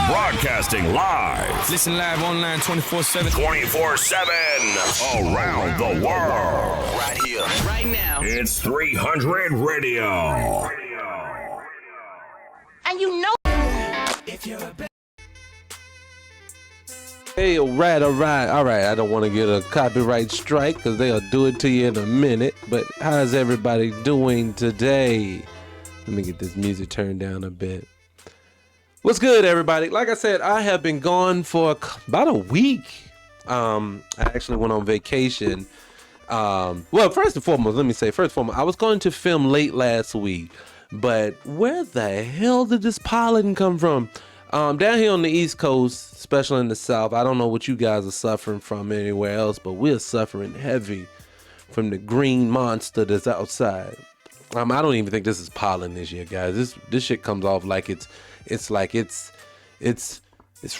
Broadcasting live. Listen live online 24/7. 24/7. Around the world. Right here. Right now. It's 300 Radio. And you know. Hey, all right. I don't want to get a copyright strike because they'll do it to you in a minute. But how's everybody doing today? Let me get this music turned down a bit. What's good, everybody? Like I said, I have been gone for about a week. I actually went on vacation. Well, first and foremost, I was going to film late last week. But where the hell did this pollen come from? Down here on the East Coast, especially in the South, I don't know what you guys are suffering from anywhere else, but we're suffering heavy from the green monster that's outside. I don't even think this is pollen this year, guys. This shit comes off like it's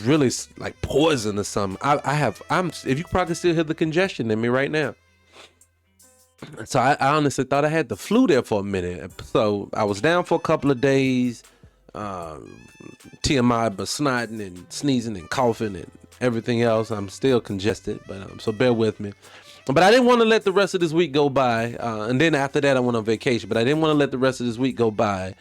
really like poison or something. If you probably still hear the congestion in me right now. So I honestly thought I had the flu there for a minute. So I was down for a couple of days. TMI, but snotting and sneezing and coughing and everything else. I'm still congested, but so bear with me. But I didn't want to let the rest of this week go by. And then after that, I went on vacation. But I didn't want to let the rest of this week go by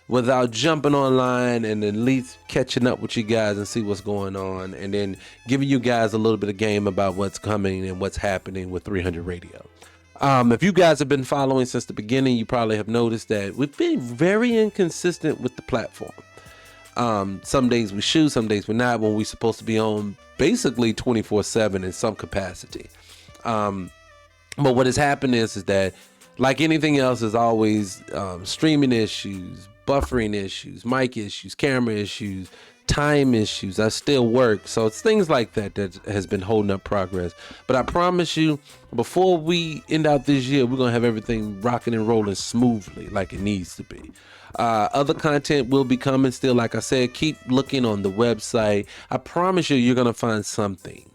without jumping online and at least catching up with you guys and see what's going on. And then giving you guys a little bit of game about what's coming and what's happening with 300 Radio. If you guys have been following since the beginning, you probably have noticed that we've been very inconsistent with the platform. Some days we shoot, some days we're not, when we're supposed to be on basically 24/7 in some capacity. But what has happened is that, like anything else, there's always streaming issues, buffering issues, mic issues, camera issues, time issues. I still work, so it's things like that that has been holding up progress. But I promise you, before we end out this year, we're gonna have everything rocking and rolling smoothly like it needs to be. Other content will be coming still. Like I said, keep looking on the website. I promise you're gonna find something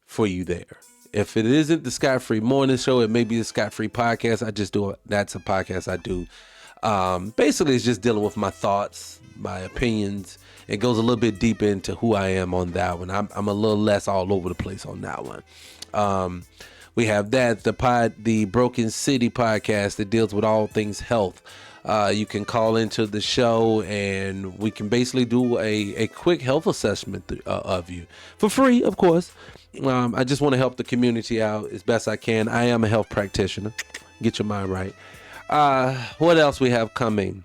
for you there. If it isn't the Scott-Free Morning Show, it may be the Scott-Free Podcast. That's a podcast I do. Basically, it's just dealing with my thoughts, my opinions. It goes a little bit deeper into who I am on that one. I'm a little less all over the place on that one. We have that, the Broken City podcast that deals with all things health. You can call into the show and we can basically do a quick health assessment of you for free, of course. I just want to help the community out as best I can. I am a health practitioner. Get your mind right. What else we have coming?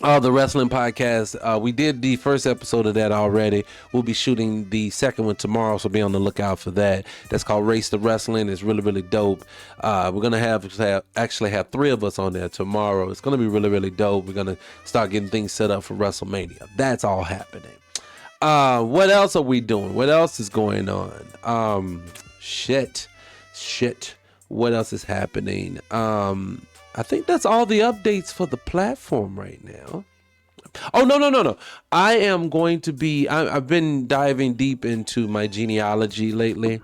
The wrestling podcast. We did the first episode of that already. We'll be shooting the second one tomorrow, so be on the lookout for that. That's called Race to Wrestling. It's really, really dope. We're gonna actually have 3 of us on there tomorrow. It's gonna be really, really dope. We're gonna start getting things set up for WrestleMania. That's all happening. What else are we doing? What else is going on? Shit. What else is happening? I think that's all the updates for the platform right now. Oh, no. I am going to be, I've been diving deep into my genealogy lately,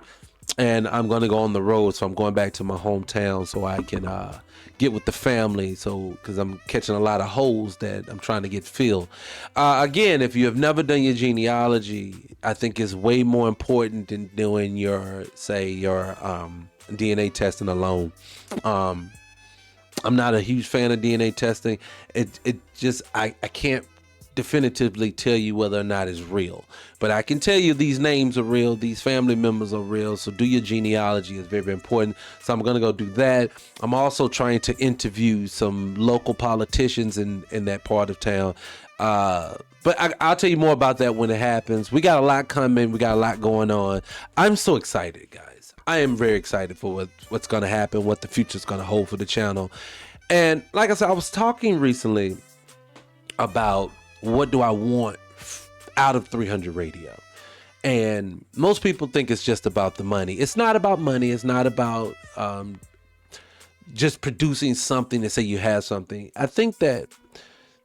and I'm going to go on the road. So I'm going back to my hometown so I can get with the family. So, because I'm catching a lot of holes that I'm trying to get filled. Again, if you have never done your genealogy, I think it's way more important than doing your DNA testing alone. I'm not a huge fan of DNA testing. I can't definitively tell you whether or not it's real, but I can tell you these names are real, these family members are real. So do your genealogy, is very, very important. So I'm gonna go do that. I'm also trying to interview some local politicians in that part of town. But I'll tell you more about that when it happens. We got a lot coming. We got a lot going on. I'm so excited, guys. I am very excited for what's going to happen, what the future's going to hold for the channel. And like I said, I was talking recently about what do I want out of 300 Radio. And most people think it's just about the money. It's not about money. It's not about just producing something to say you have something. I think that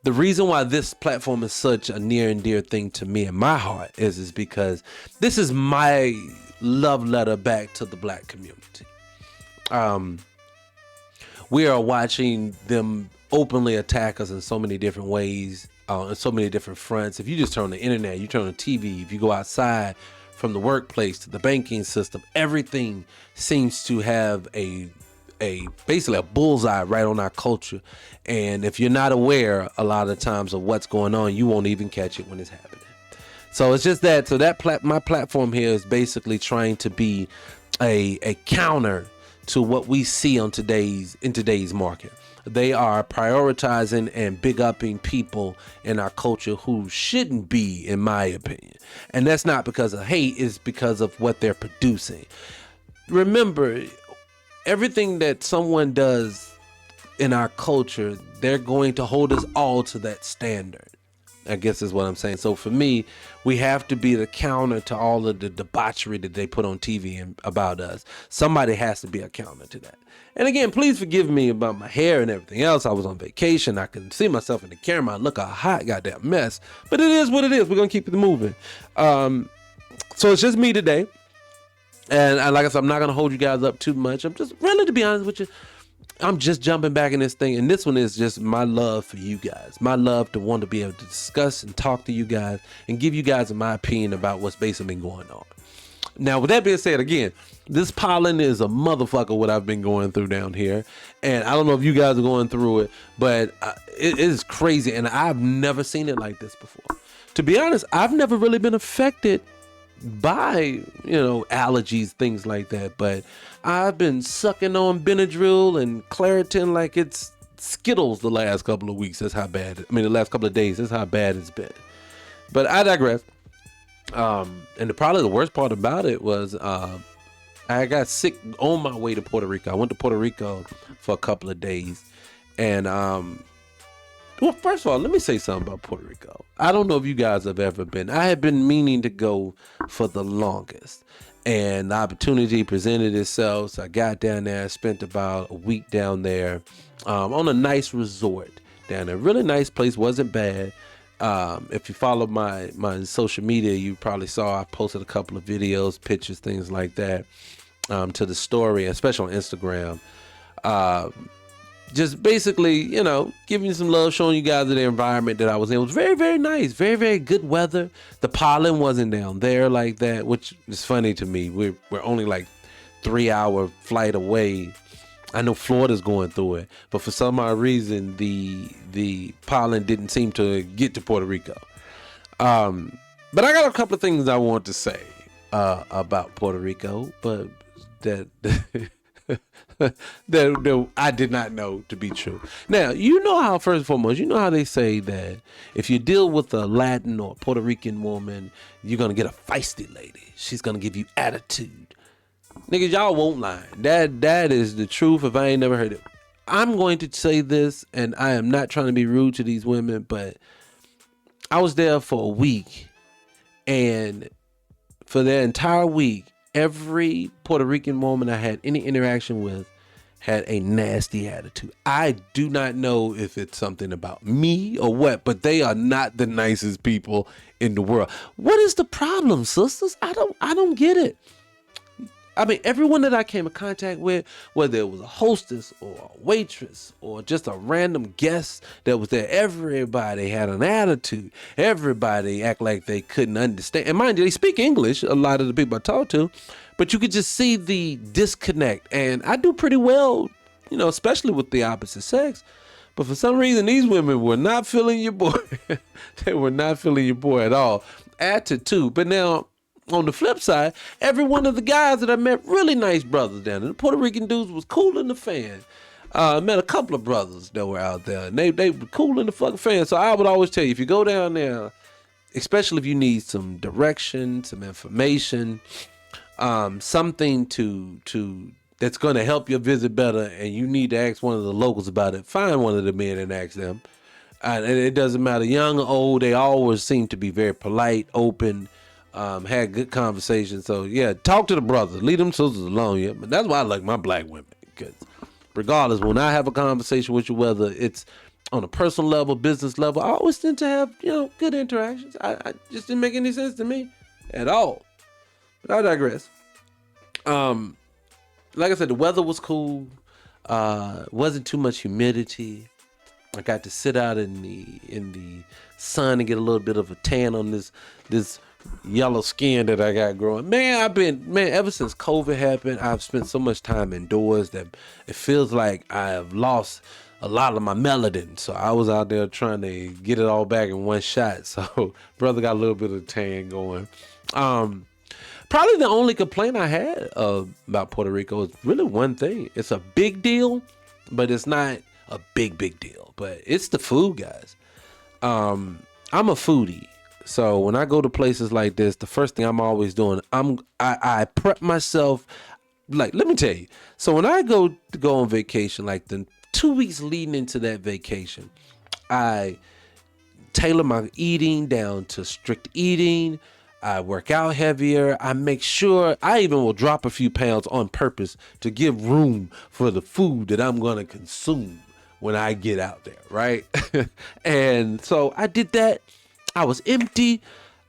the reason why this platform is such a near and dear thing to me in my heart is because this is my love letter back to the black community. We are watching them openly attack us in so many different ways. on so many different fronts. If you just turn on the internet, you turn on TV, if you go outside from the workplace to the banking system, everything seems to have a basically a bullseye right on our culture. And if you're not aware a lot of times of what's going on, you won't even catch it when it's happening. So it's just that. So my platform here is basically trying to be a counter to what we see in today's market. They are prioritizing and big upping people in our culture who shouldn't be, in my opinion. And that's not because of hate, it's because of what they're producing. Remember, everything that someone does in our culture, they're going to hold us all to that standard, I guess is what I'm saying. So for me, we have to be the counter to all of the debauchery that they put on TV and about us. Somebody has to be a counter to that. And again, please forgive me about my hair and everything else. I was on vacation. I couldn't see myself in the camera. I look a hot goddamn mess. But it is what it is. We're going to keep it moving. So it's just me today. And like I said, I'm not going to hold you guys up too much. I'm just really, to be honest with you, I'm just jumping back in this thing. And this one is just my love for you guys. My love to want to be able to discuss and talk to you guys and give you guys my opinion about what's basically been going on. Now, with that being said, again, this pollen is a motherfucker what I've been going through down here. And I don't know if you guys are going through it, but it is crazy. And I've never seen it like this before. To be honest, I've never really been affected by, allergies, things like that. But I've been sucking on Benadryl and Claritin like it's Skittles the last couple of weeks. That's how bad, the last couple of days, that's how bad it's been. But I digress. And probably the worst part about it was I got sick on my way to Puerto Rico. I went to Puerto Rico for a couple of days. And well, first of all, let me say something about Puerto Rico. I don't know if you guys have ever been. I had been meaning to go for the longest. And the opportunity presented itself. So I got down there, spent about a week down there on a nice resort down there. Really nice place, wasn't bad. If you follow my social media, you probably saw I posted a couple of videos, pictures, things like that to the story, especially on Instagram. Just basically, giving you some love, showing you guys the environment that I was in. It was very, very nice. Very, very good weather. The pollen wasn't down there like that, which is funny to me. We're only like 3-hour flight away. I know Florida's going through it, but for some odd reason, the pollen didn't seem to get to Puerto Rico. But I got a couple of things I want to say about Puerto Rico, but that that I did not know to be true. Now, how, first and foremost, how they say that if you deal with a Latin or Puerto Rican woman, you're going to get a feisty lady. She's going to give you attitude. Niggas, y'all won't lie. That is the truth if I ain't never heard it. I'm going to say this, and I am not trying to be rude to these women, but I was there for a week, and for that entire week, every Puerto Rican woman I had any interaction with had a nasty attitude. I do not know if it's something about me or what, but they are not the nicest people in the world. What is the problem, sisters? I don't get it. Everyone that I came in contact with, whether it was a hostess or a waitress or just a random guest that was there, everybody had an attitude. Everybody act like they couldn't understand. And mind you, they speak English, a lot of the people I talked to, but you could just see the disconnect. And I do pretty well, especially with the opposite sex. But for some reason, these women were not feeling your boy. They were not feeling your boy at all. Attitude. But now, on the flip side, every one of the guys that I met, really nice brothers down there. The Puerto Rican dudes was cool in the fan. I met a couple of brothers that were out there, and they were cool in the fucking fan. So I would always tell you, if you go down there, especially if you need some direction, some information, something to that's going to help your visit better, and you need to ask one of the locals about it, find one of the men and ask them. And it doesn't matter, young or old, they always seem to be very polite, open, had good conversations. So yeah, talk to the brothers, leave them sisters alone. Yeah, but that's why I like my black women, because regardless, when I have a conversation with you, whether it's on a personal level, business level, I always tend to have good interactions. I just didn't make any sense to me at all. But I digress. Like I said, the weather was cool. Wasn't too much humidity. I got to sit out in the sun and get a little bit of a tan on this yellow skin that I got growing. Man, ever since COVID happened, I've spent so much time indoors that it feels like I have lost a lot of my melanin. So I was out there trying to get it all back in one shot. So brother got a little bit of tan going. Probably the only complaint I had about Puerto Rico is really one thing. It's a big deal, but it's not a big deal. But it's the food, guys. I'm a foodie. So when I go to places like this, the first thing I'm always doing, I prep myself. Like, let me tell you. So when I go on vacation, like the 2 weeks leading into that vacation, I tailor my eating down to strict eating. I work out heavier. I make sure I even will drop a few pounds on purpose to give room for the food that I'm going to consume when I get out there, right? And so I did that. I was empty.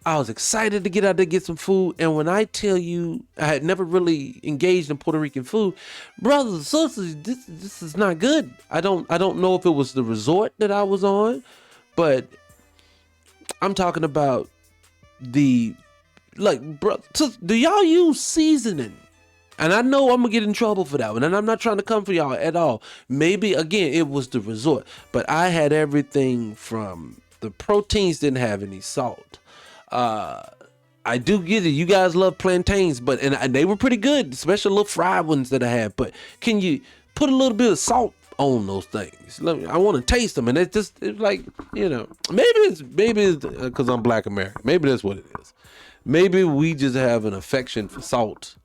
I was excited to get out there, get some food. And when I tell you, I had never really engaged in Puerto Rican food, brothers and sisters, this is not good. I don't know if it was the resort that I was on, but I'm talking about do y'all use seasoning? And I know I'm gonna get in trouble for that one, and I'm not trying to come for y'all at all. Maybe again it was the resort, but I had everything from the proteins didn't have any salt. I do get it. You guys love plantains, but and they were pretty good, especially the little fried ones that I had. But can you put a little bit of salt on those things? I want to taste them, and it's like, maybe it's because I'm Black American. Maybe that's what it is. Maybe we just have an affection for salt.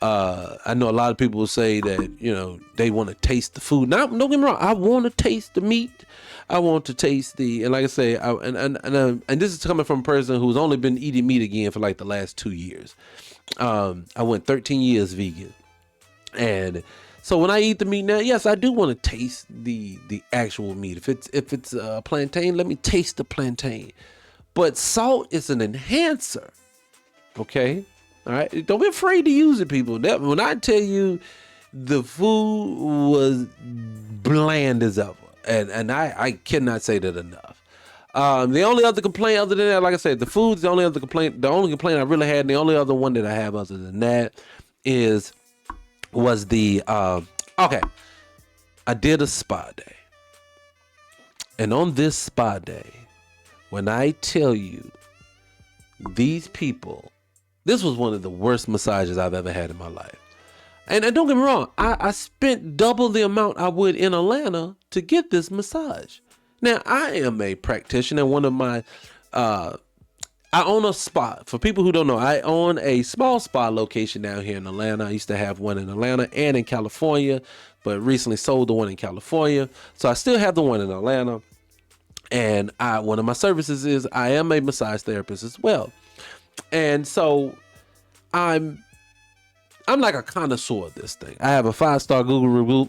I know a lot of people will say that they want to taste the food. Now, don't get me wrong. I want to taste the meat. I want to taste and like I say, and this is coming from a person who's only been eating meat again for like the last 2 years. I went 13 years vegan, and so when I eat the meat now, yes, I do want to taste the actual meat. If it's a plantain, let me taste the plantain. But salt is an enhancer. Okay, all right. Don't be afraid to use it, people. When I tell you, the food was bland as ever, and I cannot say that enough. The only other complaint other than that, like I said, the food's the only other complaint. The only complaint I really had, and the only other one that I have other than that was the okay. I did a spa day, and on this spa day, when I tell you, these people, this was one of the worst massages I've ever had in my life. And don't get me wrong, I spent double the amount I would in Atlanta to get this massage. Now, I am a practitioner. One of my, I own a spa. For people who don't know, I own a small spa location down here in Atlanta. I used to have one in Atlanta and in California, but recently sold the one in California. So I still have the one in Atlanta. And one of my services is I am a massage therapist as well. And so I'm like a connoisseur of this thing. I have a 5-star Google review.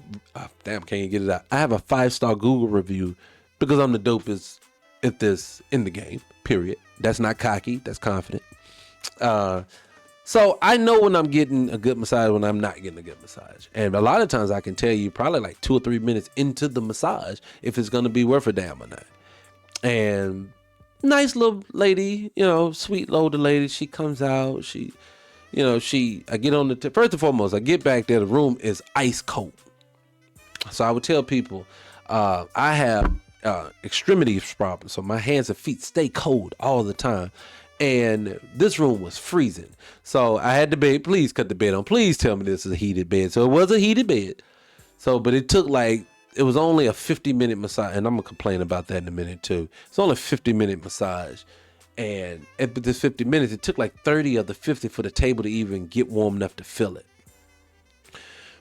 Can't get it out. I have a 5-star Google review because I'm the dopest at this in the game, period. That's not cocky. That's confident. So I know when I'm getting a good massage, when I'm not getting a good massage. And a lot of times I can tell you probably like 2 or 3 minutes into the massage if it's going to be worth a damn or not. And nice little lady, sweet older lady. She comes out. I get on first and foremost, I get back there. The room is ice cold. So I would tell people, I have extremities problems. So my hands and feet stay cold all the time. And this room was freezing. So I had the bed. Please cut the bed on. Please tell me this is a heated bed. So it was a heated bed. But it took it was only a 50-minute massage. And I'm going to complain about that in a minute too. It's only a 50-minute massage. And at this 50 minutes, it took like 30 of the 50 for the table to even get warm enough to fill it.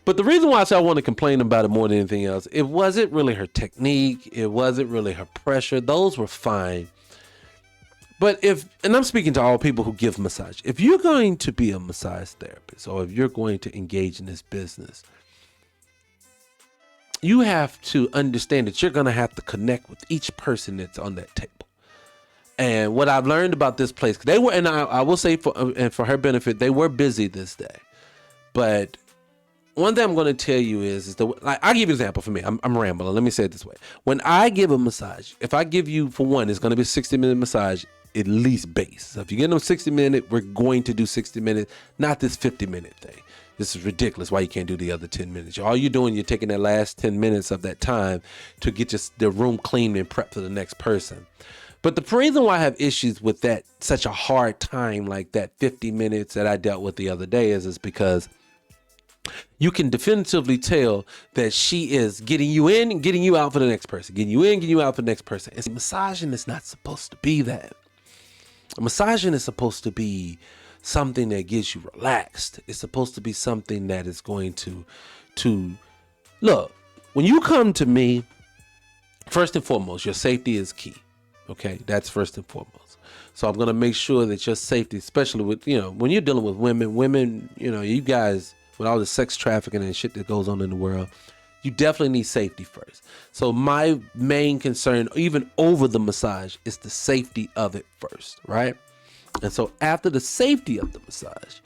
But the reason why I want to complain about it more than anything else, it wasn't really her technique. It wasn't really her pressure. Those were fine. But and I'm speaking to all people who give massage, if you're going to be a massage therapist or if you're going to engage in this business, you have to understand that you're going to have to connect with each person that's on that table. And what I've learned about this place, they were, and I will say for her benefit, they were busy this day. But one thing I'm going to tell you is I'll give you an example for me. I'm rambling. Let me say it this way. When I give a massage, if I give you, for one, it's going to be a 60-minute massage, at least base. So if you get them 60-minute, we're going to do 60 minutes, not this 50-minute thing. This is ridiculous. Why you can't do the other 10 minutes? All you're doing, you're taking that last 10 minutes of that time to get the room clean and prep for the next person. But the reason why I have issues with that, such a hard time like that 50 minutes that I dealt with the other day is because you can definitively tell that she is getting you in and getting you out for the next person, getting you in, getting you out for the next person. And massaging is not supposed to be that. Massaging is supposed to be something that gets you relaxed. It's supposed to be something that is going to look, when you come to me, first and foremost, your safety is key. Okay, that's first and foremost. So I'm going to make sure that your safety, especially with, when you're dealing with women, you guys, with all the sex trafficking and shit that goes on in the world, you definitely need safety first. So my main concern, even over the massage, is the safety of it first, right? And so after the safety of the massage,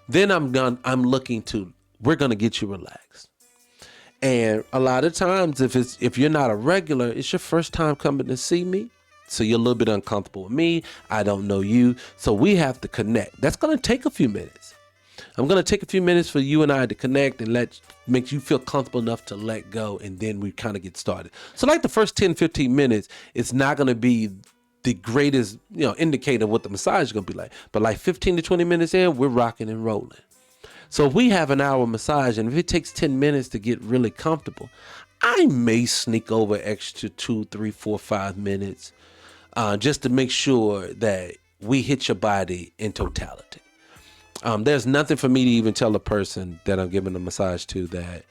then we're gonna get you relaxed. And a lot of times, if you're not a regular, it's your first time coming to see me, so you're a little bit uncomfortable with me. I don't know you, so we have to connect. That's gonna take a few minutes. I'm going to take a few minutes for you and I to connect and make you feel comfortable enough to let go, and then we kind of get started. So like the first 10, 15 minutes, it's not going to be the greatest, indicator of what the massage is going to be like. But like 15 to 20 minutes in, we're rocking and rolling. So if we have an hour massage, and if it takes 10 minutes to get really comfortable, I may sneak over extra 2, 3, 4, 5 minutes just to make sure that we hit your body in totality. There's nothing for me to even tell a person that I'm giving a massage to that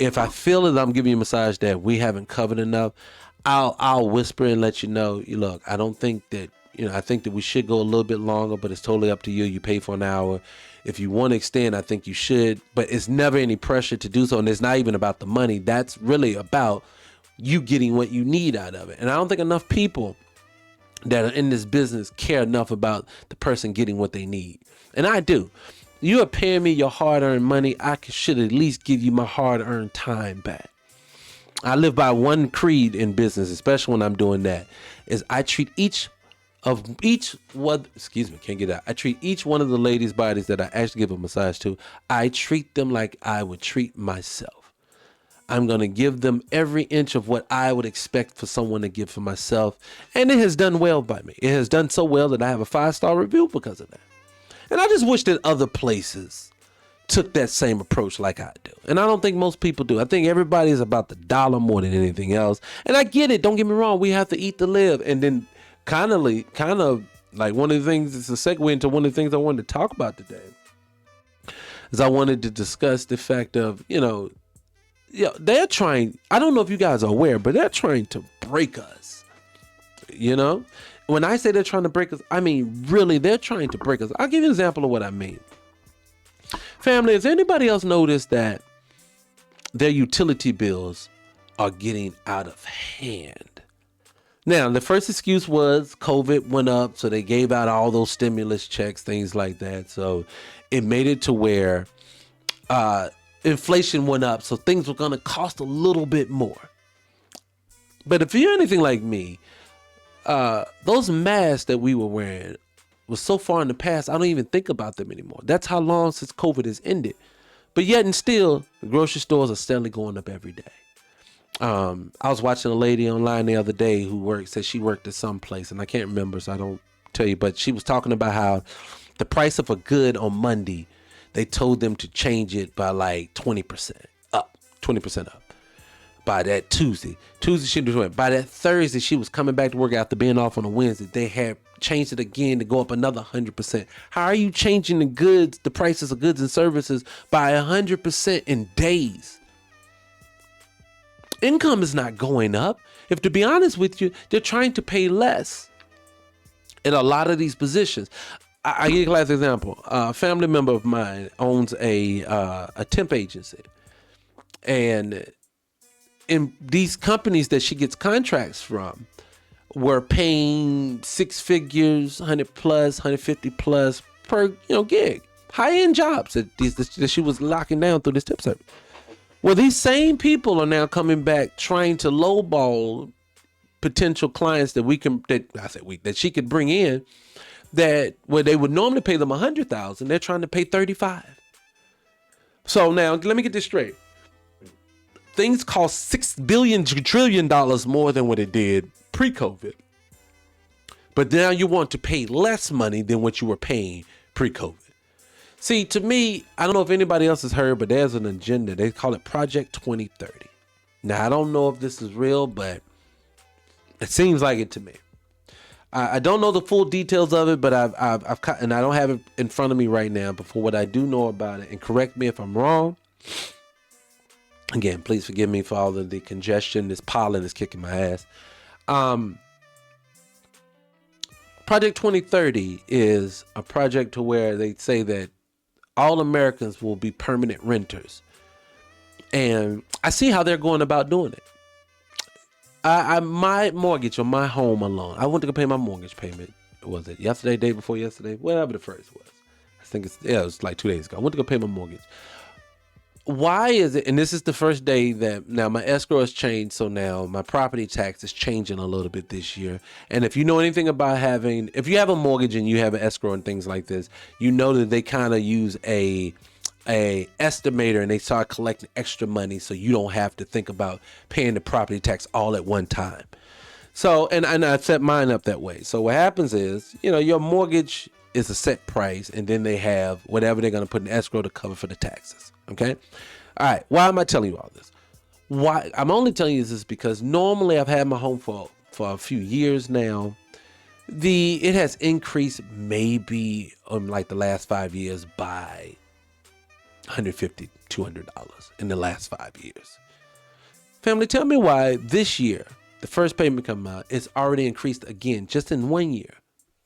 if I feel that I'm giving you a massage that we haven't covered enough, I'll whisper and let you know, look, I don't think that, I think that we should go a little bit longer, but it's totally up to you. You pay for an hour. If you want to extend, I think you should, but it's never any pressure to do so. And it's not even about the money. That's really about you getting what you need out of it. And I don't think enough people that are in this business care enough about the person getting what they need. And I do. You are paying me your hard-earned money. I should at least give you my hard-earned time back. I live by one creed in business, especially when I'm doing that, is I treat I treat each one of the ladies' bodies that I actually give a massage to, I treat them like I would treat myself. I'm going to give them every inch of what I would expect for someone to give for myself. And it has done well by me. It has done so well that I have a 5-star review because of that. And I just wish that other places took that same approach like I do. And I don't think most people do. I think everybody is about the dollar more than anything else. And I get it. Don't get me wrong. We have to eat to live. And then kind of like one of the things, it's a segue into one of the things I wanted to talk about today, is I wanted to discuss the fact of, they're trying, I don't know if you guys are aware, but they're trying to break us. When I say they're trying to break us, I mean, really, they're trying to break us. I'll give you an example of what I mean. Family, has anybody else noticed that their utility bills are getting out of hand? Now, the first excuse was COVID went up, so they gave out all those stimulus checks, things like that. So it made it to where inflation went up, so things were going to cost a little bit more. But if you're anything like me, those masks that we were wearing was so far in the past, I don't even think about them anymore. That's how long since COVID has ended. But yet and still, the grocery stores are steadily going up every day. I was watching a lady online the other day who said she worked at some place, and I can't remember, so I don't tell you, but she was talking about how the price of a good on Monday, they told them to change it by like 20% up. By that Tuesday she was doing. By that Thursday, she was coming back to work after being off on a Wednesday. They had changed it again to go up another 100%. How are you changing the prices of goods and services by 100% in days? Income is not going up. If to be honest with you, they're trying to pay less in a lot of these positions. I give you a classic example. A family member of mine owns a temp agency, and in these companies that she gets contracts from were paying 6 figures, 100 plus, 150 plus per gig. high-end jobs that she was locking down through this tip service. Well, these same people are now coming back trying to lowball potential clients that she could bring in, that where they would normally pay them $100,000, they're trying to pay $35,000. So now let me get this straight. Things cost $6 trillion more than what it did pre-COVID. But now you want to pay less money than what you were paying pre-COVID. See, to me, I don't know if anybody else has heard, but there's an agenda. They call it Project 2030. Now, I don't know if this is real, but it seems like it to me. I don't know the full details of it, but I've cut, and I don't have it in front of me right now. But for what I do know about it, and correct me if I'm wrong. Again, please forgive me for all of the congestion. This pollen is kicking my ass. Project 2030 is a project to where they say that all Americans will be permanent renters. And I see how they're going about doing it. My mortgage on my home alone, I went to go pay my mortgage payment. Was it yesterday, day before yesterday? Whatever the first was. I think it was like 2 days ago. I went to go pay my mortgage. Why is it, and this is the first day that now my escrow has changed, so now my property tax is changing a little bit this year. And if you know anything about if you have a mortgage and you have an escrow and things like this, you know that they kind of use a estimator and they start collecting extra money so you don't have to think about paying the property tax all at one time. So, and I set mine up that way. So what happens is, your mortgage is a set price, and then they have whatever they're going to put in escrow to cover for the taxes. Okay. All right. Why am I telling you all this? Why I'm only telling you this because normally I've had my home for a few years now. It has increased maybe like the last 5 years by $150, $200 in the last 5 years. Family, tell me why this year, the first payment come out, it's already increased again, just in 1 year,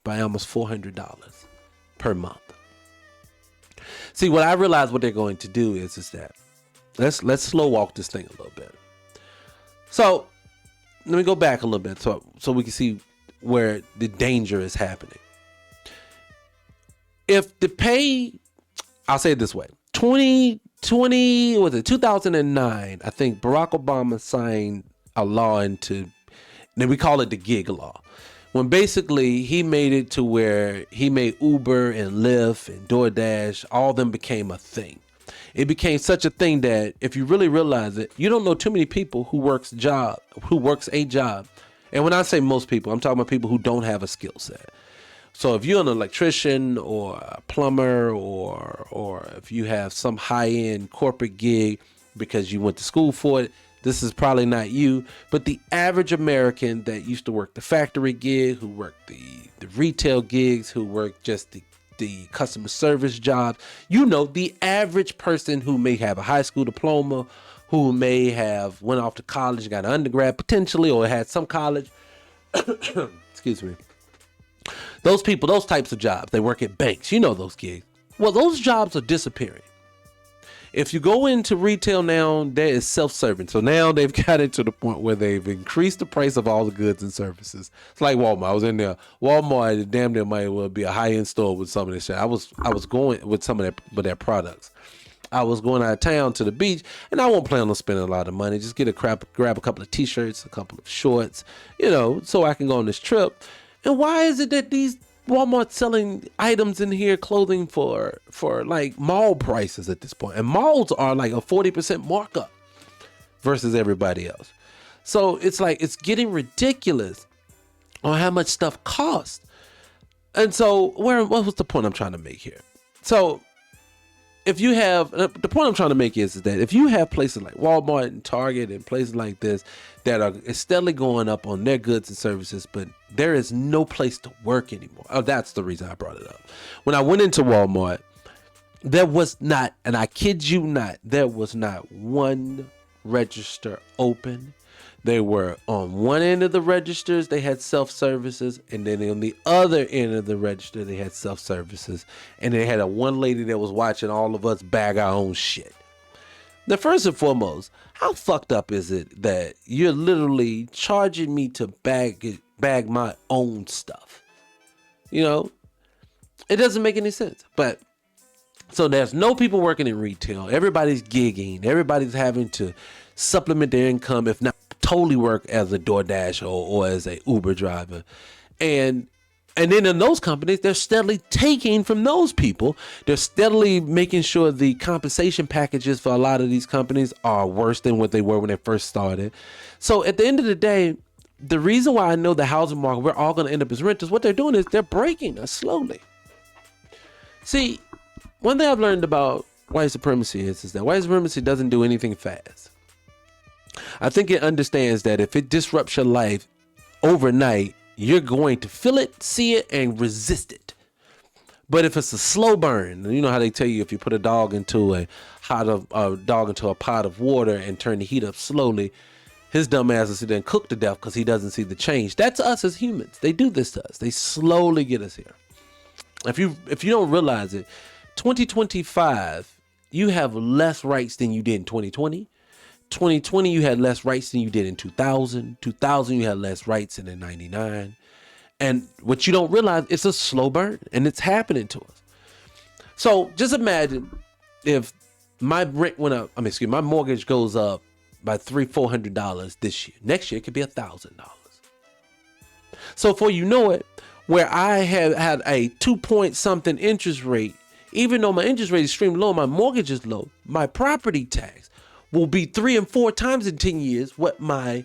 by almost $400 per month. See, what I realize what they're going to do is that let's slow walk this thing a little bit. So let me go back a little bit so we can see where the danger is happening. If the pay, I'll say it this way, 2009, I think Barack Obama signed a law then we call it the gig law. When basically he made it to where he made Uber and Lyft and DoorDash, all of them became a thing. It became such a thing that if you really realize it, you don't know too many people who works a job. And when I say most people, I'm talking about people who don't have a skill set. So if you're an electrician or a plumber or if you have some high-end corporate gig because you went to school for it, this is probably not you. But the average American that used to work the factory gig, who worked the retail gigs, who worked just the customer service jobs, the average person who may have a high school diploma, who may have went off to college, got an undergrad potentially, or had some college. Excuse me. Those people, those types of jobs, they work at banks, those gigs. Well, those jobs are disappearing. If you go into retail now, there is self-serving. So now they've got it to the point where they've increased the price of all the goods and services. It's like Walmart. I was in there. Walmart, damn near might well be a high-end store with some of this shit. I was going with some of their products. I was going out of town to the beach, and I won't plan on spending a lot of money. Just grab a couple of t-shirts, a couple of shorts, so I can go on this trip. And why is it that these Walmart selling items in here, clothing for like mall prices at this point? And malls are like a 40% markup versus everybody else. So it's like, it's getting ridiculous on how much stuff costs. And so what was the point I'm trying to make here? So if you have, the point I'm trying to make is that if you have places like Walmart and Target and places like this that are steadily going up on their goods and services, but there is no place to work anymore. Oh, that's the reason I brought it up. When I went into Walmart, there was not, and I kid you not, there was not one register open. They were on one end of the registers, they had self-services, and then on the other end of the register, they had self-services, and they had one lady that was watching all of us bag our own shit. Now, first and foremost, how fucked up is it that you're literally charging me to bag my own stuff? It doesn't make any sense. But So there's no people working in retail. Everybody's gigging. Everybody's having to supplement their income, if not totally work as a DoorDash or as a Uber driver. And then in those companies, they're steadily taking from those people. They're steadily making sure the compensation packages for a lot of these companies are worse than what they were when they first started. So at the end of the day, the reason why I know the housing market, we're all going to end up as renters, what they're doing is they're breaking us slowly. See, one thing I've learned about white supremacy is that white supremacy doesn't do anything fast. I think it understands that if it disrupts your life overnight, you're going to feel it, see it, and resist it. But if it's a slow burn, you know how they tell you if you put a dog into a pot of water and turn the heat up slowly, his dumb ass will sit there and cook to death because he doesn't see the change. That's us as humans. They do this to us. They slowly get us here. If you don't realize it, 2025, you have less rights than you did in 2020. 2020, you had less rights than you did in 2000. 2000, you had less rights than in 99. And what you don't realize, it's a slow burn, and it's happening to us. So just imagine if my rent went up, my mortgage goes up by $300-$400 this year. Next year, it could be $1,000. So before you know it, where I have had a 2-point-something interest rate, even though my interest rate is extremely low, my mortgage is low, my property tax will be 3 and 4 times in 10 years what my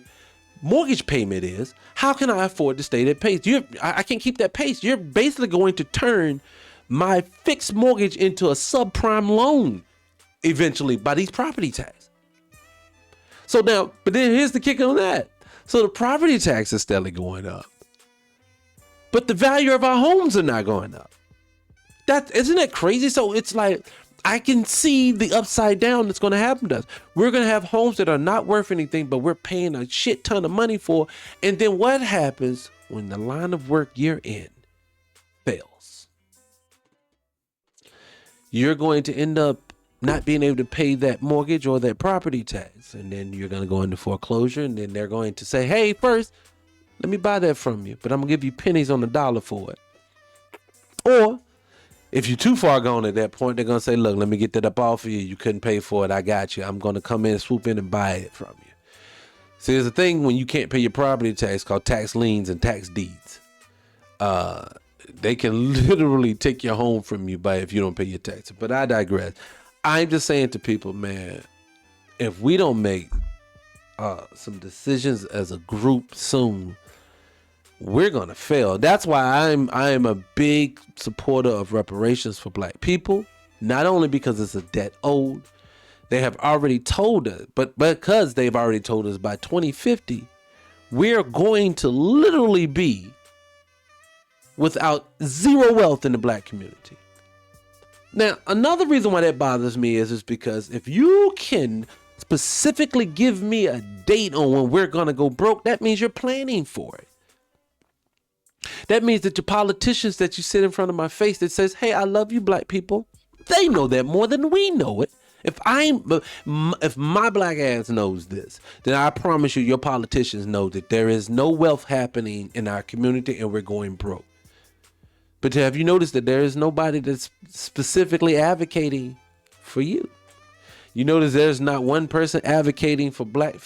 mortgage payment is. How can I afford to stay that pace? I can't keep that pace. You're basically going to turn my fixed mortgage into a subprime loan eventually by these property tax. So now, but then here's the kicker on that. So the property tax is steadily going up, but the value of our homes are not going up. Isn't that crazy? So it's like, I can see the upside down that's going to happen to us. We're going to have homes that are not worth anything, but we're paying a shit ton of money for. And then what happens when the line of work you're in fails? You're going to end up not being able to pay that mortgage or that property tax. And then you're going to go into foreclosure, and then they're going to say, hey, first, let me buy that from you, but I'm going to give you pennies on the dollar for it. Or if you're too far gone at that point, they're going to say, look, let me get that up off of you. You couldn't pay for it. I got you. I'm going to come in, swoop in, and buy it from you. See, there's a thing when you can't pay your property tax called tax liens and tax deeds. They can literally take your home from you if you don't pay your taxes. But I digress. I'm just saying to people, man, if we don't make some decisions as a group soon, we're going to fail. That's why I am a big supporter of reparations for black people, not only because it's a debt owed. They have already told us, but because they've already told us by 2050, we're going to literally be without zero wealth in the black community. Now, another reason why that bothers me is because if you can specifically give me a date on when we're going to go broke, that means you're planning for it. That means that your politicians that you sit in front of my face that says, hey, I love you, black people, they know that more than we know it. If my black ass knows this, then I promise you, your politicians know that there is no wealth happening in our community and we're going broke. But have you noticed that there is nobody that's specifically advocating for you? You notice there's not one person advocating for black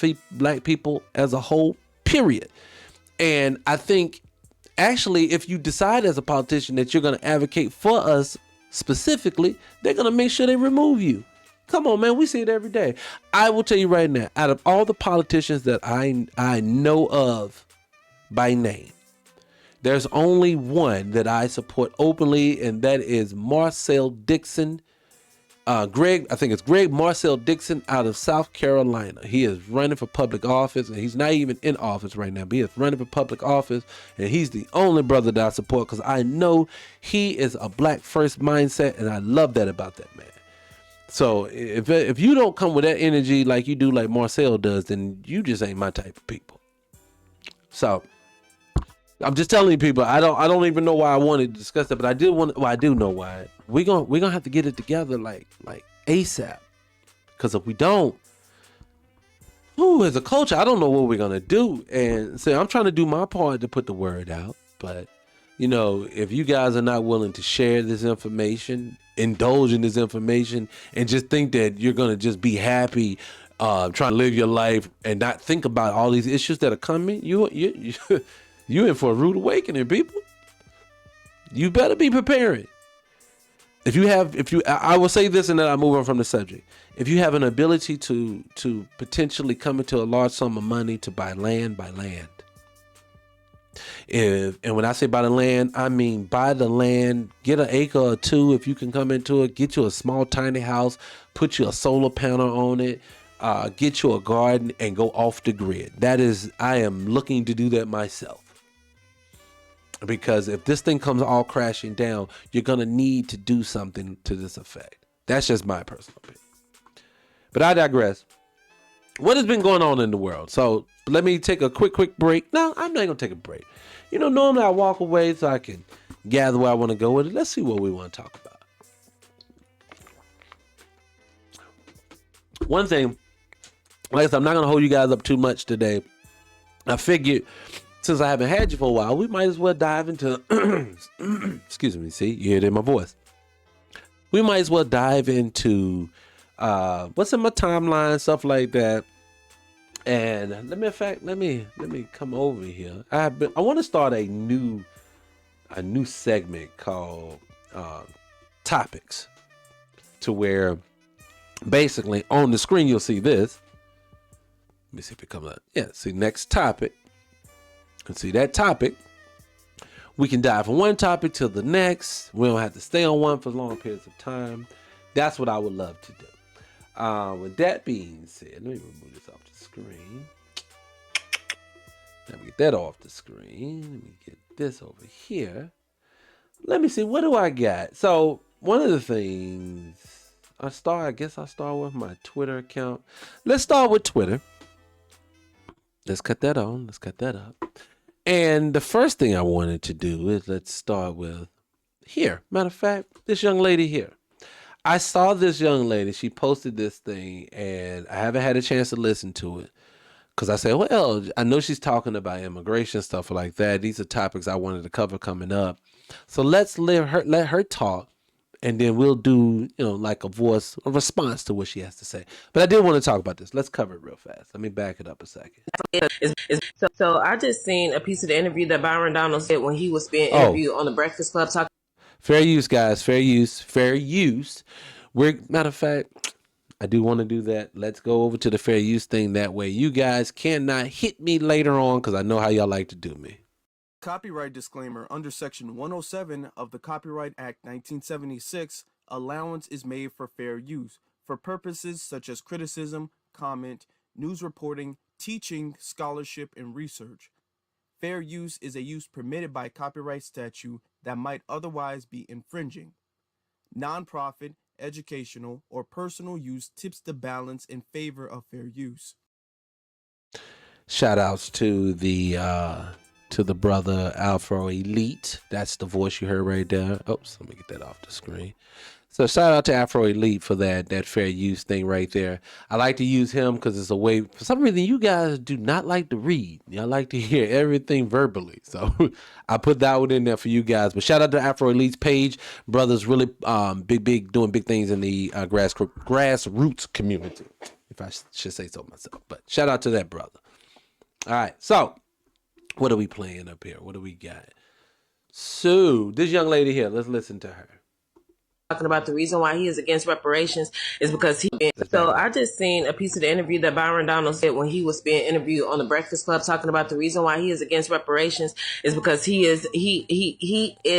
people as a whole, period. And I think actually, if you decide as a politician that you're going to advocate for us specifically, they're going to make sure they remove you. Come on, man. We see it every day. I will tell you right now, out of all the politicians that I know of by name, there's only one that I support openly, and that is Marcel Dixon. I think it's Greg Marcel Dixon out of South Carolina. He is running for public office, and he's not even in office right now, but he is running for public office, and he's the only brother that I support because I know he is a black first mindset, and I love that about that man. So if you don't come with that energy like you do, like Marcel does, then you just ain't my type of people. So I'm just telling you people, I don't even know why I wanted to discuss that, but I do know why. We're gonna have to get it together like ASAP. Because if we don't, as a culture, I don't know what we're gonna do. And so I'm trying to do my part to put the word out, but if you guys are not willing to share this information, indulge in this information, and just think that you're going to just be happy trying to live your life and not think about all these issues that are coming, you're in for a rude awakening, people. You better be preparing. I will say this and then I'll move on from the subject. If you have an ability to potentially come into a large sum of money to buy land, buy land. And when I say buy the land, I mean buy the land, get an acre or two if you can come into it, get you a small tiny house, put you a solar panel on it, get you a garden and go off the grid. I am looking to do that myself. Because if this thing comes all crashing down, you're going to need to do something to this effect. That's just my personal opinion. But I digress. What has been going on in the world? So let me take a quick break. No, I'm not going to take a break. Normally I walk away so I can gather where I want to go with it. Let's see what we want to talk about. One thing, like I said, I'm not going to hold you guys up too much today. I figured since I haven't had you for a while, we might as well dive into, excuse me, see, you hear it in my voice. We might as well dive into what's in my timeline, stuff like that. And let me come over here. I want to start a new segment called Topics, to where basically on the screen you'll see this. Let me see if it comes up. Yeah, see next topic. And see that topic. We can dive from one topic to the next. We don't have to stay on one for long periods of time. That's what I would love to do. With that being said, let me remove this off the screen. Let me get that off the screen. Let me get this over here. Let me see, what do I got? So one of the things I guess I'll start with my Twitter account. Let's start with Twitter. Let's cut that on. Let's cut that up. And the first thing I wanted to do is let's start with here. Matter of fact, this young lady here. I saw this young lady. She posted this thing, and I haven't had a chance to listen to it because I said, well, I know she's talking about immigration, stuff like that. These are topics I wanted to cover coming up. So let's let her talk, and then we'll do, like a response to what she has to say. But I did want to talk about this. Let's cover it real fast. Let me back it up a second. So I just seen a piece of the interview that Byron Donald said when he was being interviewed on the Breakfast Club. Fair use, guys. Fair use. Matter of fact, I do want to do that. Let's go over to the fair use thing. That way you guys cannot hit me later on because I know how y'all like to do me. Copyright disclaimer. Under Section 107 of the Copyright Act 1976, allowance is made for fair use for purposes such as criticism, comment, news reporting, teaching, scholarship, and research. Fair use is a use permitted by copyright statute that might otherwise be infringing. Nonprofit, educational, or personal use tips the balance in favor of fair use. Shout outs to the brother Afro Elite. That's the voice you heard right there. Oops, let me get that off the screen. So shout out to Afro Elite for that fair use thing right there. I like to use him because it's a way. For some reason, you guys do not like to read. Y'all like to hear everything verbally. So I put that one in there for you guys. But shout out to Afro Elite's page. Brothers really big doing big things in the grassroots community, if I should say so myself. But shout out to that brother. All right, so what are we playing up here? What do we got? So this young lady here, let's listen to her. Talking about the reason why he is against reparations is because so I just seen a piece of the interview that Byron Donald said when he was being interviewed on the Breakfast Club, talking about the reason why he is against reparations is because he is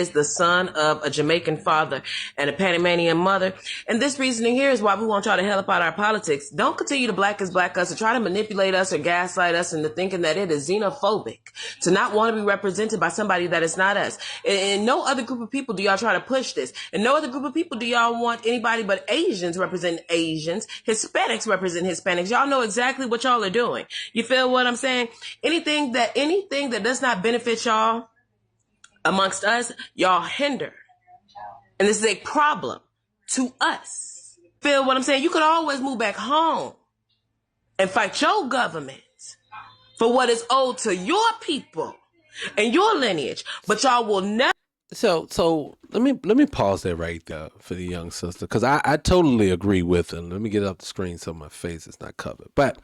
the son of a Jamaican father and a Panamanian mother. And this reasoning here is why we want y'all to help out our politics. Don't continue to black us and try to manipulate us or gaslight us into thinking that it is xenophobic to not want to be represented by somebody that is not us. And no other group of people do y'all try to push this. And no other group of people do y'all want anybody but Asians represent Asians, Hispanics represent Hispanics. Y'all know exactly what y'all are doing. You feel what I'm saying? Anything that does not benefit y'all amongst us, y'all hinder. And this is a problem to us. Feel what I'm saying? You could always move back home and fight your government for what is owed to your people. and your lineage, but y'all will never. So let me pause there right there for the young sister, because I totally agree with her. Let me get up the screen so my face is not covered. But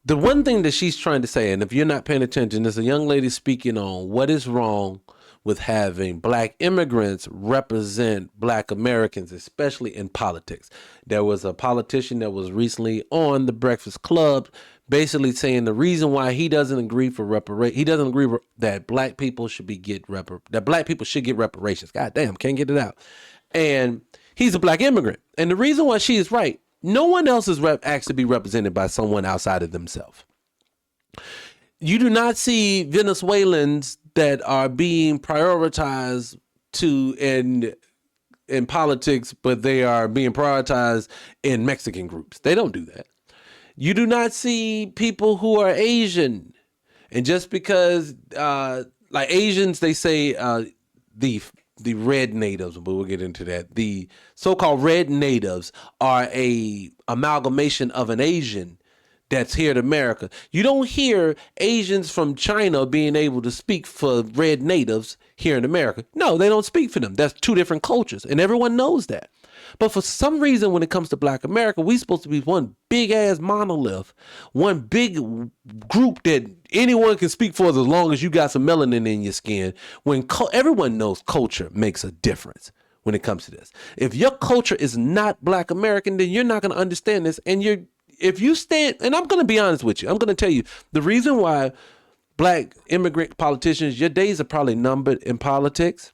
the one thing that she's trying to say, and if you're not paying attention, there's a young lady speaking on what is wrong with having black immigrants represent black Americans, especially in politics. There was a politician that was recently on the Breakfast Club basically saying the reason why he doesn't agree that black people should get reparations. God damn, can't get it out. And he's a black immigrant. And the reason why she is right, no one else is asked to be represented by someone outside of themselves. You do not see Venezuelans that are being prioritized in politics, but they are being prioritized in Mexican groups. They don't do that. You do not see people who are Asian, and just because like Asians, they say the red natives, but we'll get into that. The so-called red natives are a amalgamation of an Asian that's here in America. You don't hear Asians from China being able to speak for red natives here in America. No, they don't speak for them. That's two different cultures, and everyone knows that. But for some reason, when it comes to black America, we're supposed to be one big ass monolith, one big group that anyone can speak for as long as you got some melanin in your skin, when everyone knows culture makes a difference when it comes to this. If your culture is not black American, then you're not going to understand this. And if you stand, and I'm going to be honest with you, I'm going to tell you the reason why black immigrant politicians, your days are probably numbered in politics.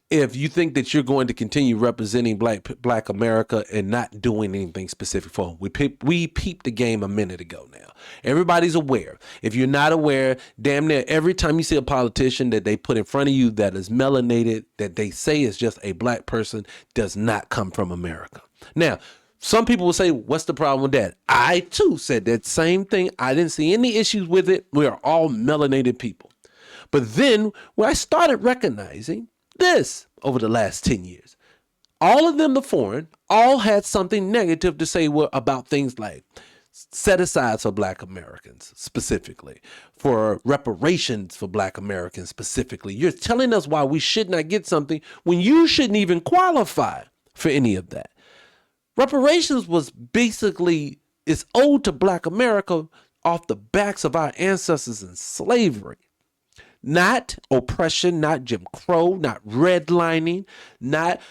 If you think that you're going to continue representing black America and not doing anything specific for them. We peeped the game a minute ago now. Everybody's aware. If you're not aware, damn near every time you see a politician that they put in front of you that is melanated, that they say is just a black person, does not come from America. Now, some people will say, what's the problem with that? I, too, said that same thing. I didn't see any issues with it. We are all melanated people. But then when I started recognizing this over the last 10 years, all of them, the foreign, all had something negative to say about things like set aside for black Americans specifically, for reparations for black Americans specifically. You're telling us why we should not get something when you shouldn't even qualify for any of that. Reparations was basically, it's owed to black America off the backs of our ancestors in slavery. Not oppression, not Jim Crow, not redlining, not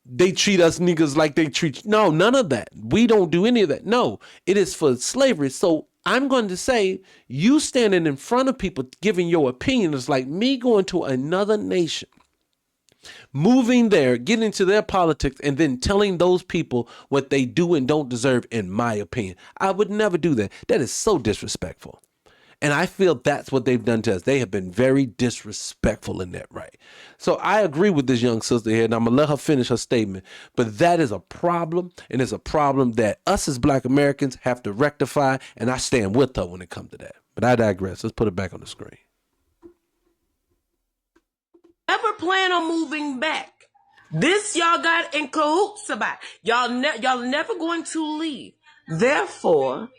they treat us niggas like they treat. No, none of that. We don't do any of that. No, it is for slavery. So I'm going to say you standing in front of people giving your opinion is like me going to another nation, moving there, getting into their politics, and then telling those people what they do and don't deserve, in my opinion. I would never do that. That is so disrespectful. And I feel that's what they've done to us. They have been very disrespectful in that, right? So I agree with this young sister here, and I'm going to let her finish her statement. But that is a problem, and it's a problem that us as black Americans have to rectify, and I stand with her when it comes to that. But I digress. Let's put it back on the screen. Never plan on moving back. This y'all got in cahoots about. Y'all never going to leave. Therefore,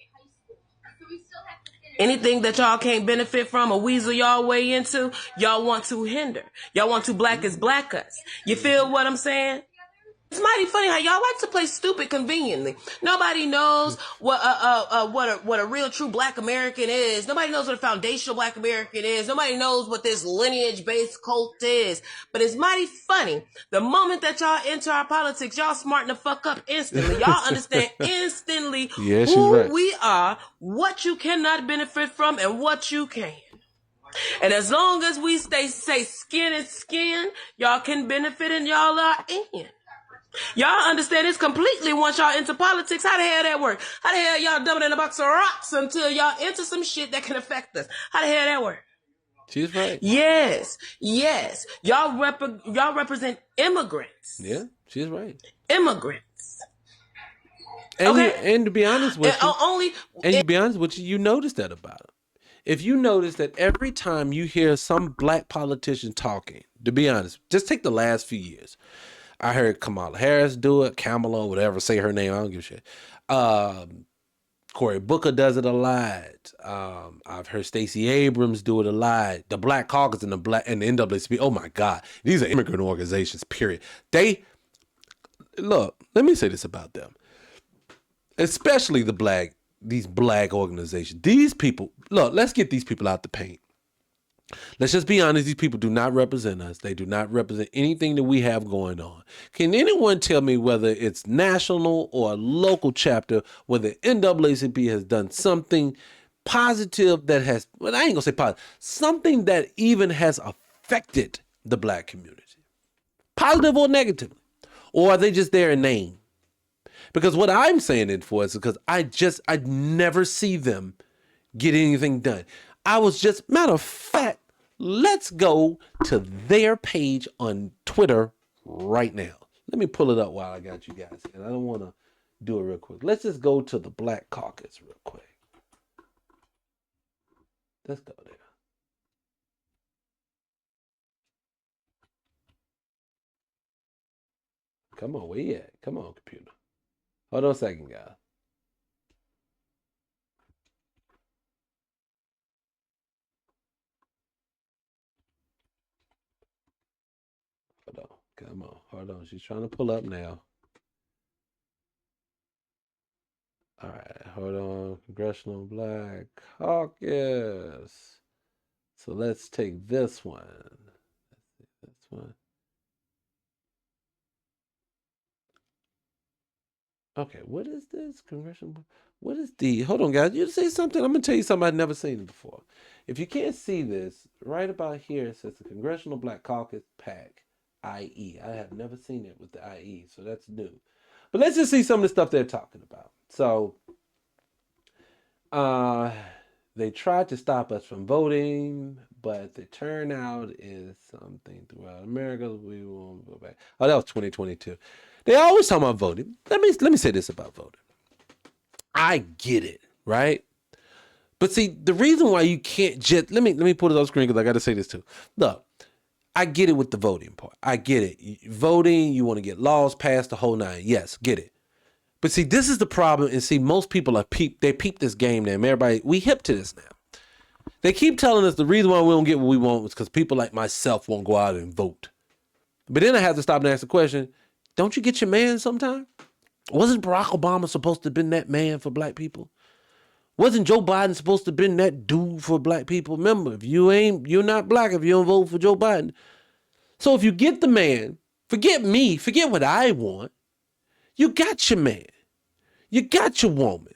anything that y'all can't benefit from or weasel y'all way into, y'all want to hinder. Y'all want to black us. You feel what I'm saying? It's mighty funny how y'all like to play stupid conveniently. Nobody knows what a real true black American is. Nobody knows what a foundational black American is. Nobody knows what this lineage-based cult is. But it's mighty funny. The moment that y'all enter our politics, y'all smarten the fuck up instantly. Y'all understand instantly who we are, what you cannot benefit from, and what you can. And as long as we say skin is skin, y'all can benefit and y'all are in. Y'all understand this completely once y'all into politics. How the hell that work? How the hell y'all dumping in a box of rocks until y'all into some shit that can affect us? How the hell that work? She's right. Yes. Y'all represent immigrants. Yeah, she's right. Immigrants. And Okay. And to be honest with you, you notice that about her. If you notice that every time you hear some black politician talking, to be honest, just take the last few years. I heard Kamala Harris do it, Kamala, whatever, say her name, I don't give a shit. Cory Booker does it a lot. I've heard Stacey Abrams do it a lot. The Black Caucus and the NAACP. Oh my God, these are immigrant organizations. Period. Look. Let me say this about them, especially these black organizations. These people. Look. Let's get these people out the paint. Let's just be honest. These people do not represent us. They do not represent anything that we have going on. Can anyone tell me whether it's national or a local chapter where the NAACP has done something positive that has, well, I ain't gonna say positive, something that even has affected the black community, positive or negatively? Or are they just there in name? Because what I'm saying it for is because I never see them get anything done. Matter of fact, let's go to their page on Twitter right now. Let me pull it up while I got you guys here. I don't want to do it real quick. Let's just go to the Black Caucus real quick. Let's go there. Come on, where you at? Come on, computer. Hold on a second, guys. Come on, hold on. She's trying to pull up now. All right, hold on. Congressional Black Caucus. So let's take this one. This one. Okay, what is this? Congressional. What is the? Hold on, guys. You say something. I'm gonna tell you something I've never seen before. If you can't see this, right about here it says the Congressional Black Caucus PAC. IE. I have never seen it with the IE, so that's new. But let's just see some of the stuff they're talking about. So, they tried to stop us from voting, but the turnout is something throughout America. We won't go back. Oh, that was 2022. They always talk about voting. Let me say this about voting. I get it, right? But see, the reason why you can't just let me put it on screen because I got to say this too. Look. I get it with the voting part. I get it. Voting, you want to get laws passed, the whole nine. Yes, get it. But see, this is the problem. And see, most people they peep this game now. Everybody, we hip to this now. They keep telling us the reason why we don't get what we want is because people like myself won't go out and vote. But then I have to stop and ask the question, don't you get your man sometime? Wasn't Barack Obama supposed to have been that man for black people? Wasn't Joe Biden supposed to have been that dude for black people? Remember, if you're not black if you don't vote for Joe Biden. So if you get the man, forget me, forget what I want. You got your man. You got your woman.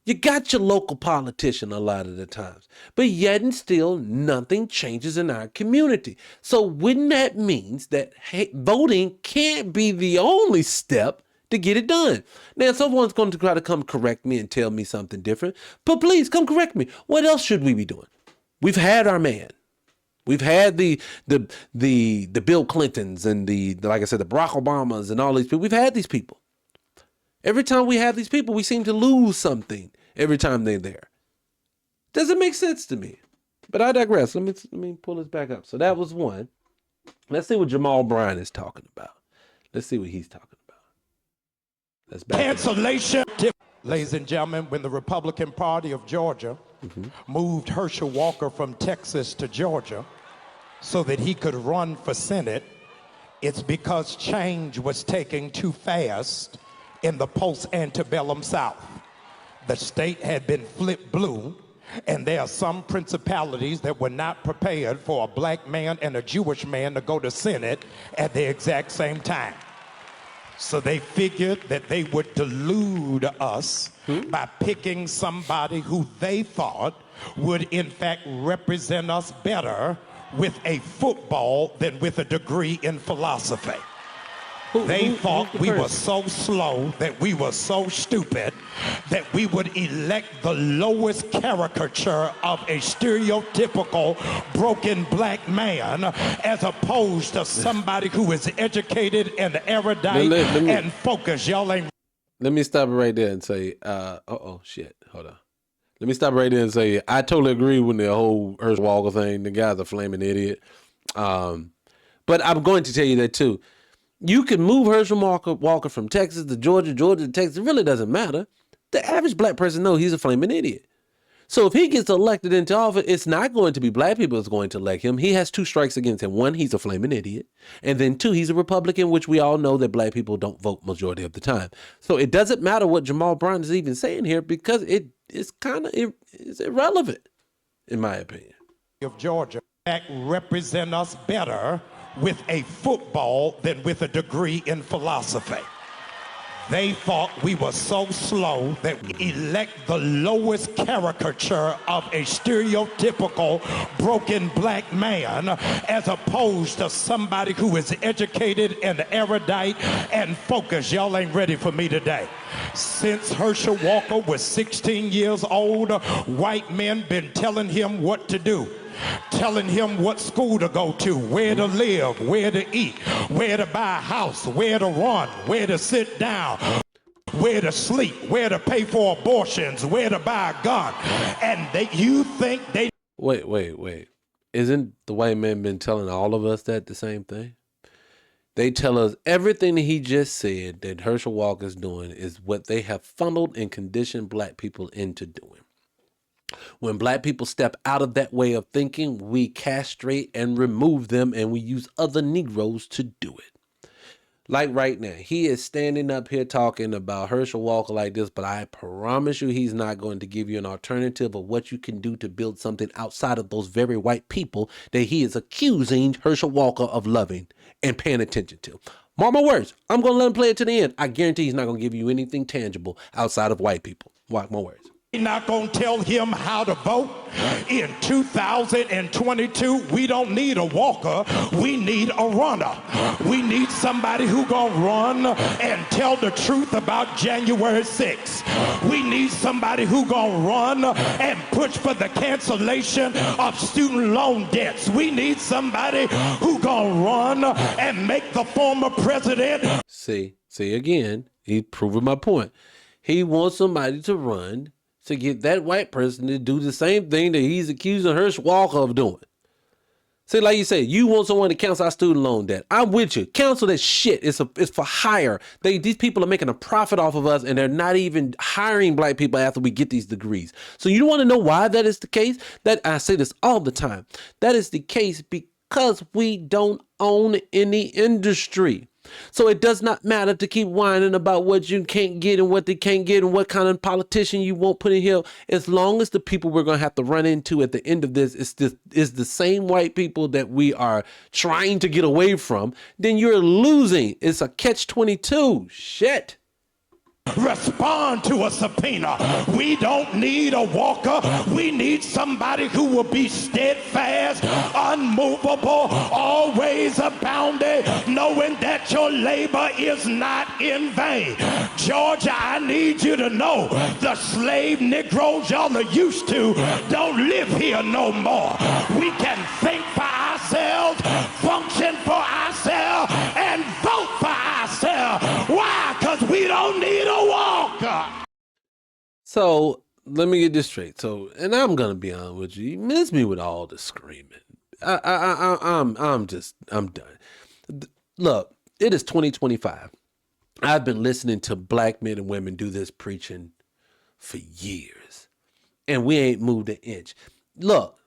You got your local politician a lot of the times. But yet and still, nothing changes in our community. So wouldn't that means that voting can't be the only step to get it done? Now, someone's going to try to come correct me and tell me something different, but please come correct me. What else should we be doing? We've had our man. We've had the Bill Clintons and like I said, the Barack Obamas and all these people. We've had these people. Every time we have these people, we seem to lose something every time they're there. Doesn't make sense to me. But I digress. Let me pull this back up. So that was one. Let's see what Jamal Bryan is talking about. Let's see what he's talking about. That's back. Cancellation. Ladies and gentlemen, when the Republican Party of Georgia moved Herschel Walker from Texas to Georgia so that he could run for Senate, it's because change was taking too fast in the post-antebellum South. The state had been flipped blue, and there are some principalities that were not prepared for a black man and a Jewish man to go to Senate at the exact same time. So they figured that they would delude us by picking somebody who they thought would in fact represent us better with a football than with a degree in philosophy. They thought we were so slow, that we were so stupid, that we would elect the lowest caricature of a stereotypical broken black man as opposed to somebody who is educated and erudite and focused. Y'all ain't. Let me stop it right there and say, shit, hold on. Let me stop right there and say, I totally agree with the whole Herschel Walker thing. The guy's a flaming idiot. But I'm going to tell you that too. You can move Herschel Walker from Texas to Georgia, Georgia to Texas. It really doesn't matter. The average black person knows he's a flaming idiot. So if he gets elected into office, it's not going to be black people that's going to elect him. He has two strikes against him. One, he's a flaming idiot. And then two, he's a Republican, which we all know that black people don't vote majority of the time. So it doesn't matter what Jamal Brown is even saying here because it's kind of it's irrelevant, in my opinion. Of Georgia that represent us better with a football than with a degree in philosophy. They thought we were so slow that we elect the lowest caricature of a stereotypical broken black man as opposed to somebody who is educated and erudite and focused. Y'all ain't ready for me today. Since Herschel Walker was 16 years old, white men been telling him what to do. Telling him what school to go to, where to live, where to eat, where to buy a house, where to run, where to sit down, where to sleep, where to pay for abortions, where to buy a gun. And you think they... Wait. Isn't the white man been telling all of us that the same thing? They tell us everything that he just said that Herschel Walker's doing is what they have funneled and conditioned black people into doing. When black people step out of that way of thinking, we castrate and remove them, and we use other Negroes to do it. Like right now, he is standing up here talking about Herschel Walker like this, but I promise you he's not going to give you an alternative of what you can do to build something outside of those very white people that he is accusing Herschel Walker of loving and paying attention to. Mark my words, I'm going to let him play it to the end. I guarantee he's not going to give you anything tangible outside of white people. Mark my words. We're not going to tell him how to vote. In 2022, we don't need a walker. We need a runner. We need somebody who going to run and tell the truth about January 6th. We need somebody who going to run and push for the cancellation of student loan debts. We need somebody who going to run and make the former president. See again, he's proving my point. He wants somebody to run to get that white person to do the same thing that he's accusing Herschel Walker of doing. See, like you said, you want someone to cancel our student loan debt. I'm with you. Cancel that shit. It's for hire. These people are making a profit off of us, and they're not even hiring black people after we get these degrees. So you want to know why that is the case? That I say this all the time. That is the case because we don't own any industry. So it does not matter to keep whining about what you can't get and what they can't get and what kind of politician you won't put in here. As long as the people we're going to have to run into at the end of this is the same white people that we are trying to get away from, then you're losing. It's a catch-22. Shit. Respond to a subpoena. We don't need a walker. We need somebody who will be steadfast, unmovable, always abounding, knowing that your labor is not in vain. Georgia, I need you to know the slave Negroes y'all are used to don't live here no more. We can think for ourselves, function for ourselves, and vote for ourselves. Why? Because we don't need a walker. So let me get this straight. So, and I'm gonna be honest with you. You miss me with all the screaming. I'm done. Look, it is 2025. I've been listening to black men and women do this preaching for years, and we ain't moved an inch. Look,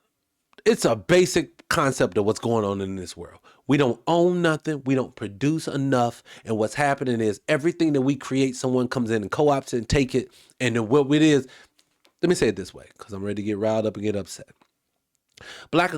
it's a basic concept of what's going on in this world. We don't own nothing. We don't produce enough. And what's happening is everything that we create, someone comes in and co-ops it and take it. And then what it is, let me say it this way, because I'm ready to get riled up and get upset. Black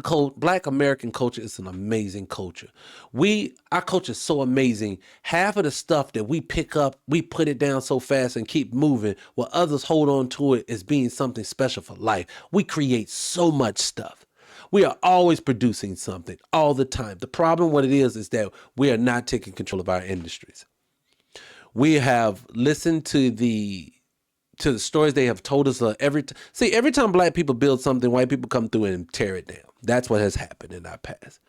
American culture is an amazing culture. Our culture is so amazing. Half of the stuff that we pick up, we put it down so fast and keep moving, while others hold on to it as being something special for life. We create so much stuff. We are always producing something all the time. The problem, what it is that we are not taking control of our industries. We have listened to the stories they have told us every time black people build something, white people come through and tear it down. That's what has happened in our past.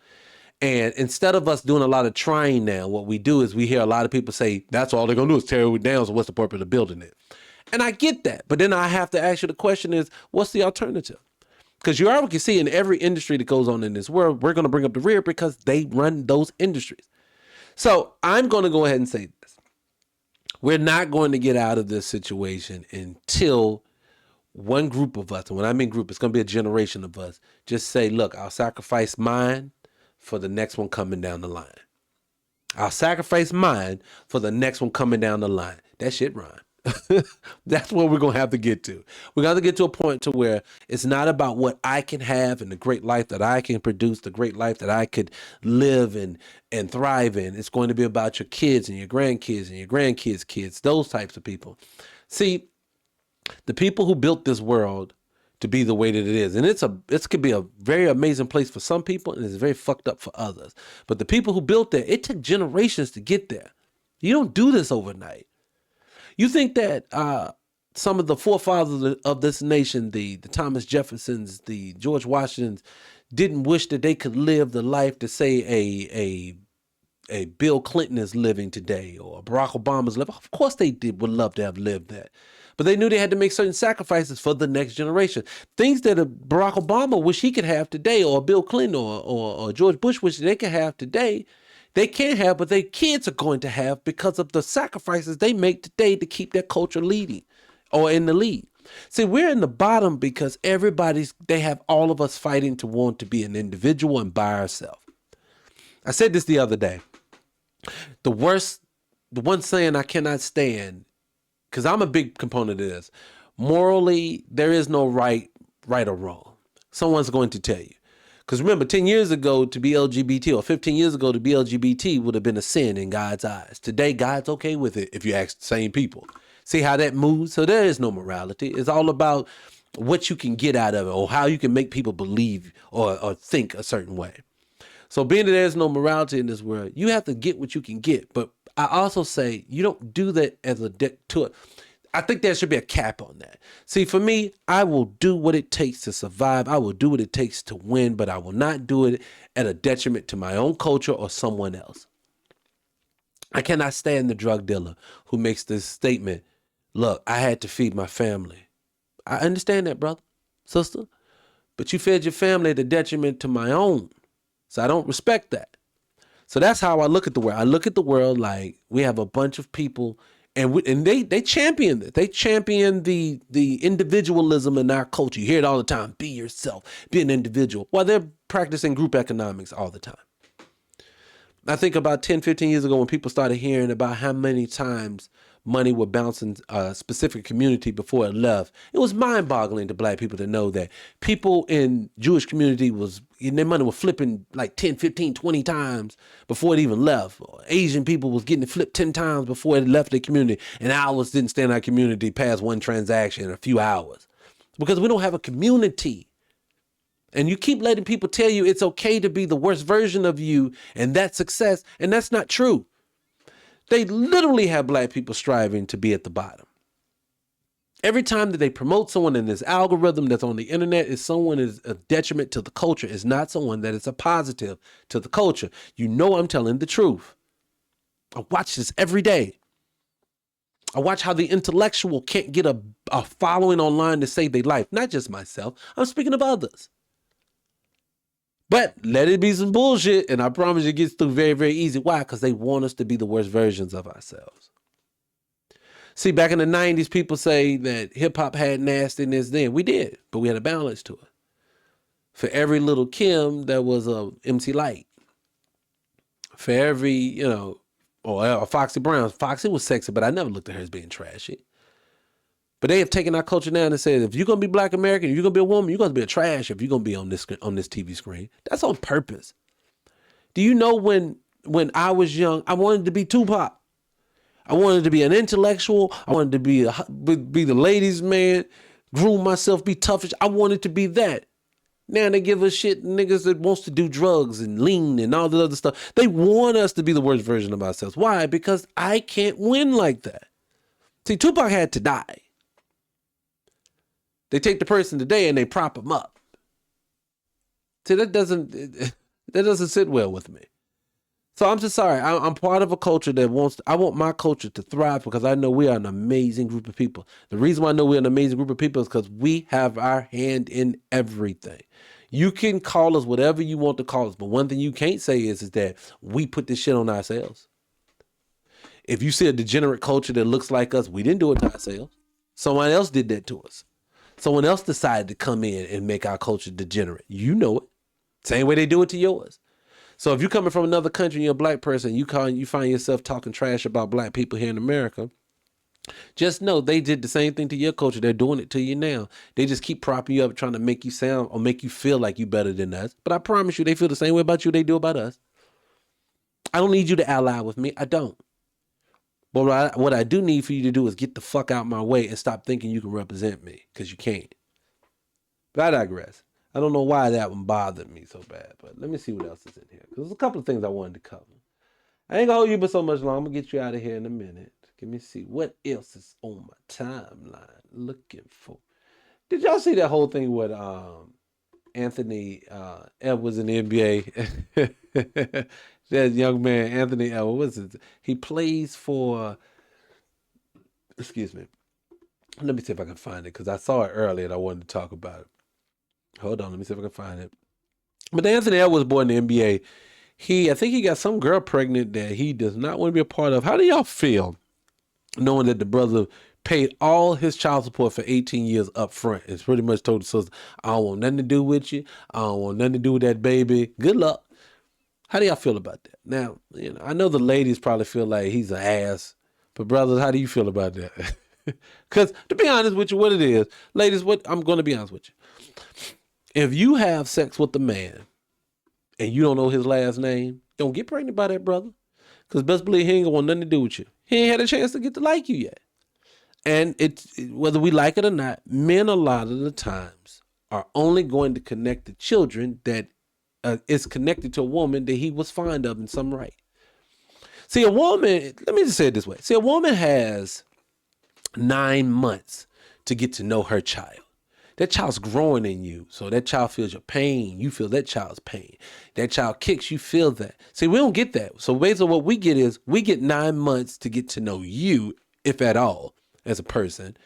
And instead of us doing a lot of trying now, what we do is we hear a lot of people say, that's all they're going to do is tear it down. So what's the purpose of building it? And I get that. But then I have to ask you the question is, what's the alternative? Because you already can see in every industry that goes on in this world, we're going to bring up the rear because they run those industries. So I'm going to go ahead and say this. We're not going to get out of this situation until one group of us, and when I mean group, it's going to be a generation of us, just say, look, I'll sacrifice mine for the next one coming down the line. I'll sacrifice mine for the next one coming down the line. That shit rhyme. That's what we're going to have to get to. We're going to get to a point to where it's not about what I can have and the great life that I can produce, the great life that I could live and thrive in. It's going to be about your kids and your grandkids and your grandkids' kids, those types of people. See, the people who built this world to be the way that it is, and it could be a very amazing place for some people, and it's very fucked up for others. But the people who built it took generations to get there. You don't do this overnight. You think that some of the forefathers of this nation, the Thomas Jeffersons, the George Washingtons, didn't wish that they could live the life to say a Bill Clinton is living today or Barack Obama's living? Of course they would love to have lived that. But they knew they had to make certain sacrifices for the next generation. Things that a Barack Obama wish he could have today, or Bill Clinton or George Bush wish they could have today, they can't have, but their kids are going to have because of the sacrifices they make today to keep their culture leading or in the lead. See, we're in the bottom because they have all of us fighting to want to be an individual and by ourselves. I said this the other day. The one saying I cannot stand, because I'm a big component of this, morally, there is no right or wrong. Someone's going to tell you. Because remember, 10 years ago to be LGBT, or 15 years ago to be LGBT would have been a sin in God's eyes. Today, God's okay with it if you ask the same people. See how that moves? So there is no morality. It's all about what you can get out of it, or how you can make people believe or think a certain way. So being that there's no morality in this world, you have to get what you can get. But I also say you don't do that as a debt to it. I think there should be a cap on that. See, for me, I will do what it takes to survive. I will do what it takes to win, but I will not do it at a detriment to my own culture or someone else. I cannot stand the drug dealer who makes this statement, look, I had to feed my family. I understand that, brother, sister, but you fed your family at a detriment to my own. So I don't respect that. So that's how I look at the world. I look at the world like we have a bunch of people, and they champion it. They champion the individualism in our culture. You hear it all the time. Be yourself. Be an individual. While they're practicing group economics all the time. I think about 10, 15 years ago when people started hearing about how many times money would bounce in a specific community before it left, it was mind-boggling to black people to know that people in Jewish community their money was flipping like 10, 15, 20 times before it even left. Asian people was getting it flipped 10 times before it left their community, and ours didn't stay in our community past one transaction in a few hours because we don't have a community. And you keep letting people tell you it's okay to be the worst version of you and that's success, and that's not true. They literally have black people striving to be at the bottom. Every time that they promote someone in this algorithm that's on the internet, is someone is a detriment to the culture. It's not someone that is a positive to the culture. You know I'm telling the truth. I watch this every day. I watch how the intellectual can't get a following online to save their life. Not just myself. I'm speaking of others. But let it be some bullshit, and I promise it gets through very, very easy. Why? Because they want us to be the worst versions of ourselves. See, back in the 90s, people say that hip-hop had nastiness then. We did, but we had a balance to it. For every little Kim, there was a MC Light. For every, or a Foxy Brown. Foxy was sexy, but I never looked at her as being trashy. But they have taken our culture down and said, if you're going to be Black American, if you're going to be a woman, you're going to be a trash if you're going to be on this TV screen. That's on purpose. Do you know when I was young, I wanted to be Tupac. I wanted to be an intellectual. I wanted to be the ladies' man, groom myself, be toughish. I wanted to be that. Now they give us shit niggas that wants to do drugs and lean and all the other stuff. They want us to be the worst version of ourselves. Why? Because I can't win like that. See, Tupac had to die. They take the person today and they prop him up. See, that doesn't sit well with me. So I'm just sorry. I'm part of a culture that I want my culture to thrive because I know we are an amazing group of people. The reason why I know we're an amazing group of people is because we have our hand in everything. You can call us whatever you want to call us, but one thing you can't say is that we put this shit on ourselves. If you see a degenerate culture that looks like us, we didn't do it to ourselves. Someone else did that to us. Someone else decided to come in and make our culture degenerate. You know it. Same way they do it to yours. So if you're coming from another country and you're a black person, you find yourself talking trash about black people here in America, just know they did the same thing to your culture. They're doing it to you now. They just keep propping you up, trying to make you sound or make you feel like you're better than us. But I promise you, they feel the same way about you they do about us. I don't need you to ally with me. I don't. But what I do need for you to do is get the fuck out my way and stop thinking you can represent me, because you can't. But I digress. I don't know why that one bothered me so bad, but let me see what else is in here, because there's a couple of things I wanted to cover. I ain't gonna hold you but so much long. I'm gonna get you out of here in a minute. Let me see what else is on my timeline looking for. Did y'all see that whole thing with Anthony Edwards in the NBA? That young man, Anthony Edwards, what is it? He plays for, excuse me. Let me see if I can find it, because I saw it earlier and I wanted to talk about it. Hold on, let me see if I can find it. But Anthony Edwards, born in the NBA, I think he got some girl pregnant that he does not want to be a part of. How do y'all feel knowing that the brother paid all his child support for 18 years up front? It's pretty much told the sister, I don't want nothing to do with you. I don't want nothing to do with that baby. Good luck. How do y'all feel about that? Now, I know the ladies probably feel like he's an ass, but brothers, how do you feel about that? Because to be honest with you, what it is, ladies, I'm going to be honest with you. If you have sex with a man and you don't know his last name, don't get pregnant by that brother. Because best believe he ain't gonna want nothing to do with you. He ain't had a chance to get to like you yet. And whether we like it or not, men a lot of the times are only going to connect to children that is connected to a woman that he was fond of in some right. See, a woman, let me just say it this way. See, a woman has 9 months to get to know her child. That child's growing in you. So that child feels your pain. You feel that child's pain. That child kicks, you feel that. See, we don't get that. So basically what we get is we get 9 months to get to know you, if at all, as a person.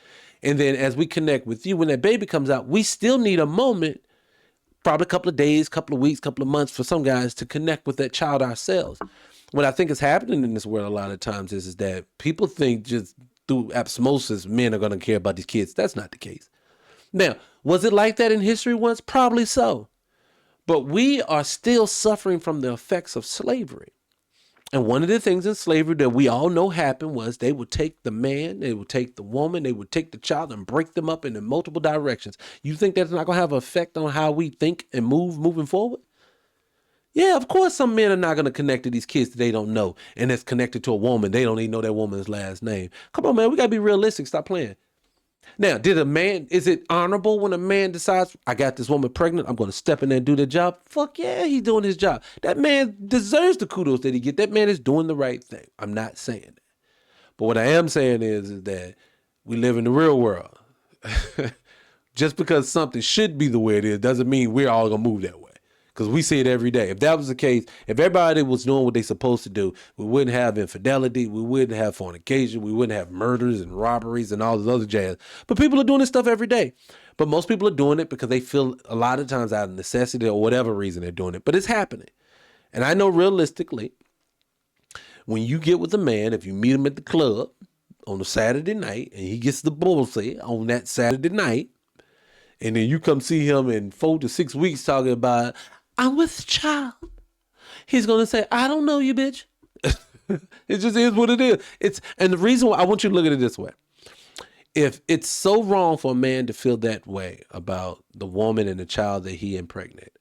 And then as we connect with you, when that baby comes out, we still need a moment, probably a couple of days, couple of weeks, couple of months for some guys to connect with that child ourselves. What I think is happening in this world a lot of times is that people think just through osmosis men are going to care about these kids. That's not the case. Now, was it like that in history once? Probably so. But we are still suffering from the effects of slavery. And one of the things in slavery that we all know happened was they would take the man, they would take the woman, they would take the child and break them up into multiple directions. You think that's not going to have an effect on how we think and moving forward? Yeah, of course some men are not going to connect to these kids that they don't know. And that's connected to a woman. They don't even know that woman's last name. Come on, man. We got to be realistic. Stop playing. Now, is it honorable when a man decides, I got this woman pregnant, I'm going to step in there and do the job? Fuck yeah, he's doing his job. That man deserves the kudos that he gets. That man is doing the right thing. I'm not saying that. But what I am saying is that we live in the real world. Just because something should be the way it is doesn't mean we're all going to move that way. Because we see it every day. If that was the case, if everybody was doing what they're supposed to do, we wouldn't have infidelity, we wouldn't have fornication, we wouldn't have murders and robberies and all this other jazz. But people are doing this stuff every day. But most people are doing it because they feel a lot of times out of necessity or whatever reason they're doing it. But it's happening. And I know realistically, when you get with a man, if you meet him at the club on a Saturday night and he gets the bullseye on that Saturday night, and then you come see him in 4 to 6 weeks talking about, I'm with a child, he's going to say, I don't know you, bitch. It just is what it is. And the reason why I want you to look at it this way. If it's so wrong for a man to feel that way about the woman and the child that he impregnated,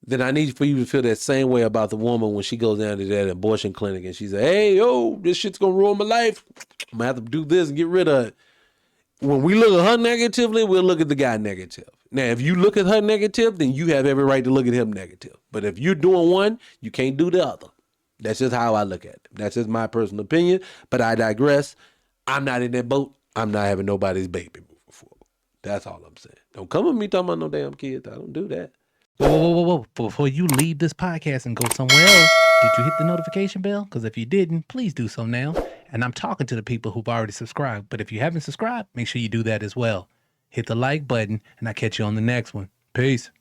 then I need for you to feel that same way about the woman when she goes down to that abortion clinic and she says, hey, yo, this shit's going to ruin my life. I'm going to have to do this and get rid of it. When we look at her negatively, we'll look at the guy negative. Now, if you look at her negative, then you have every right to look at him negative. But if you're doing one, you can't do the other. That's just how I look at it. That's just my personal opinion. But I digress. I'm not in that boat. I'm not having nobody's baby moving forward. That's all I'm saying. Don't come with me talking about no damn kids. I don't do that. Whoa. Before you leave this podcast and go somewhere else, did you hit the notification bell? Because if you didn't, please do so now. And I'm talking to the people who've already subscribed. But if you haven't subscribed, make sure you do that as well. Hit the like button, and I'll catch you on the next one. Peace.